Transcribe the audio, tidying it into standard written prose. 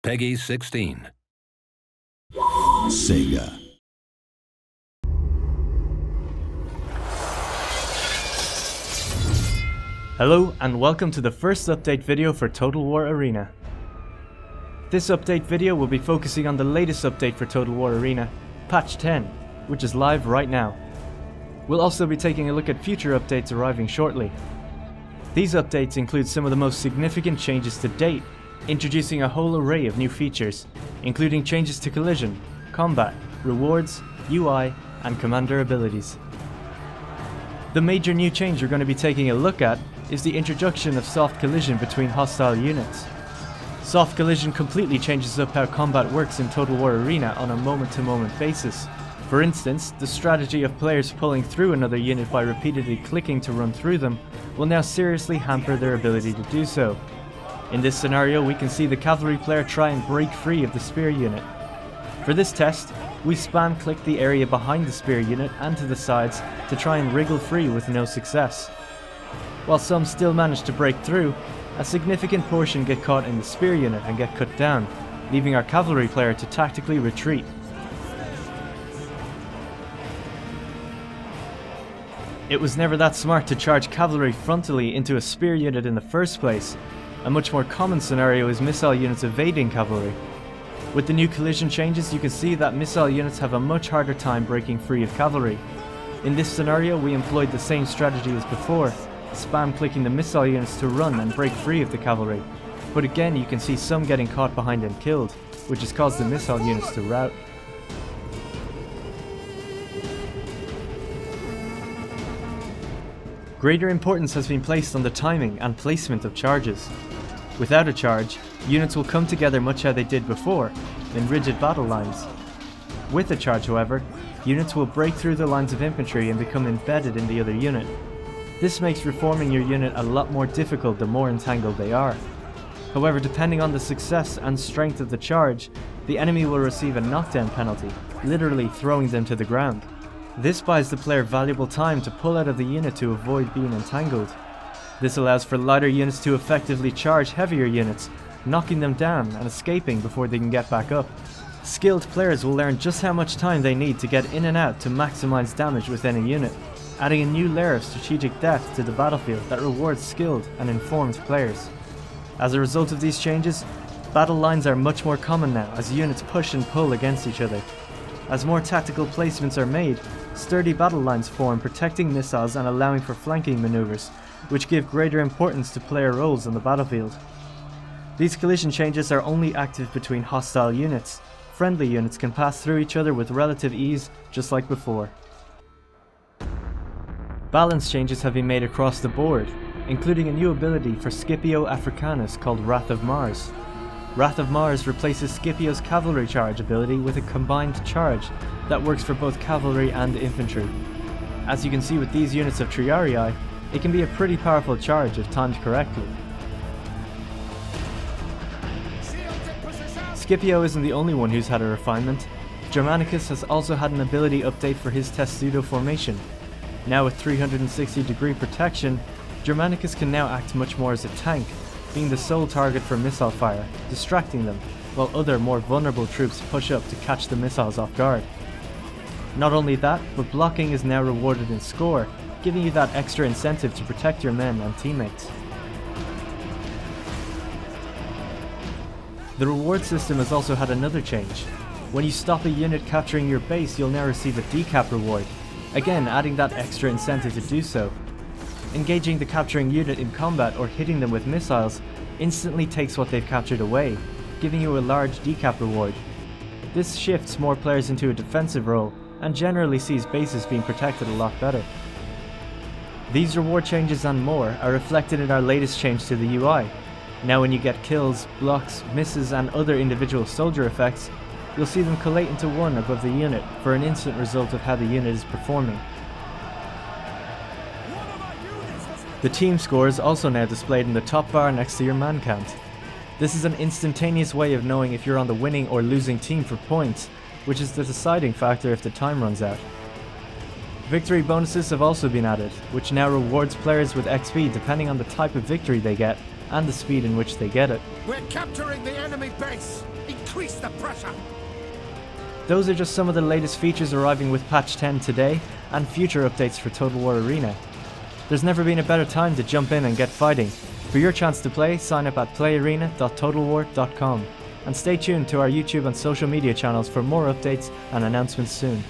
Peggy 16. Sega. Hello and welcome to the first update video for Total War Arena. This update video will be focusing on the latest update for Total War Arena, Patch 10, which is live right now. We'll also be taking a look at future updates arriving shortly. These updates include some of the most significant changes to date, introducing a whole array of new features, including changes to collision, combat, rewards, UI, and commander abilities. The major new change we're going to be taking a look at is the introduction of soft collision between hostile units. Soft collision completely changes up how combat works in Total War Arena on a moment-to-moment basis. For instance, the strategy of players pulling through another unit by repeatedly clicking to run through them will now seriously hamper their ability to do so. In this scenario, we can see the cavalry player try and break free of the spear unit. For this test, we spam click the area behind the spear unit and to the sides to try and wriggle free with no success. While some still manage to break through, a significant portion get caught in the spear unit and get cut down, leaving our cavalry player to tactically retreat. It was never that smart to charge cavalry frontally into a spear unit in the first place. A much more common scenario is missile units evading cavalry. With the new collision changes, you can see that missile units have a much harder time breaking free of cavalry. In this scenario, we employed the same strategy as before, spam clicking the missile units to run and break free of the cavalry. But again, you can see some getting caught behind and killed, which has caused the missile units to rout. Greater importance has been placed on the timing and placement of charges. Without a charge, units will come together much how they did before, in rigid battle lines. With a charge, however, units will break through the lines of infantry and become embedded in the other unit. This makes reforming your unit a lot more difficult the more entangled they are. However, depending on the success and strength of the charge, the enemy will receive a knockdown penalty, literally throwing them to the ground. This buys the player valuable time to pull out of the unit to avoid being entangled. This allows for lighter units to effectively charge heavier units, knocking them down and escaping before they can get back up. Skilled players will learn just how much time they need to get in and out to maximize damage within a unit, adding a new layer of strategic depth to the battlefield that rewards skilled and informed players. As a result of these changes, battle lines are much more common now as units push and pull against each other. As more tactical placements are made, sturdy battle lines form, protecting missiles and allowing for flanking maneuvers, which give greater importance to player roles on the battlefield. These collision changes are only active between hostile units. Friendly units can pass through each other with relative ease, just like before. Balance changes have been made across the board, including a new ability for Scipio Africanus called Wrath of Mars. Wrath of Mars replaces Scipio's cavalry charge ability with a combined charge that works for both cavalry and infantry. As you can see with these units of Triarii, it can be a pretty powerful charge if timed correctly. Scipio isn't the only one who's had a refinement. Germanicus has also had an ability update for his Testudo formation. Now with 360-degree protection, Germanicus can now act much more as a tank, being the sole target for missile fire, distracting them, while other more vulnerable troops push up to catch the missiles off guard. Not only that, but blocking is now rewarded in score, giving you that extra incentive to protect your men and teammates. The reward system has also had another change. When you stop a unit capturing your base, you'll now receive a decap reward, again adding that extra incentive to do so. Engaging the capturing unit in combat or hitting them with missiles instantly takes what they've captured away, giving you a large decap reward. This shifts more players into a defensive role and generally sees bases being protected a lot better. These reward changes and more are reflected in our latest change to the UI. Now when you get kills, blocks, misses and other individual soldier effects, you'll see them collate into one above the unit for an instant result of how the unit is performing. The team score is also now displayed in the top bar next to your man count. This is an instantaneous way of knowing if you're on the winning or losing team for points, which is the deciding factor if the time runs out. Victory bonuses have also been added, which now rewards players with XP depending on the type of victory they get, and the speed in which they get it. We're capturing the enemy base! Increase the pressure! Those are just some of the latest features arriving with patch 10 today, and future updates for Total War Arena. There's never been a better time to jump in and get fighting. For your chance to play, sign up at playarena.totalwar.com, and stay tuned to our YouTube and social media channels for more updates and announcements soon.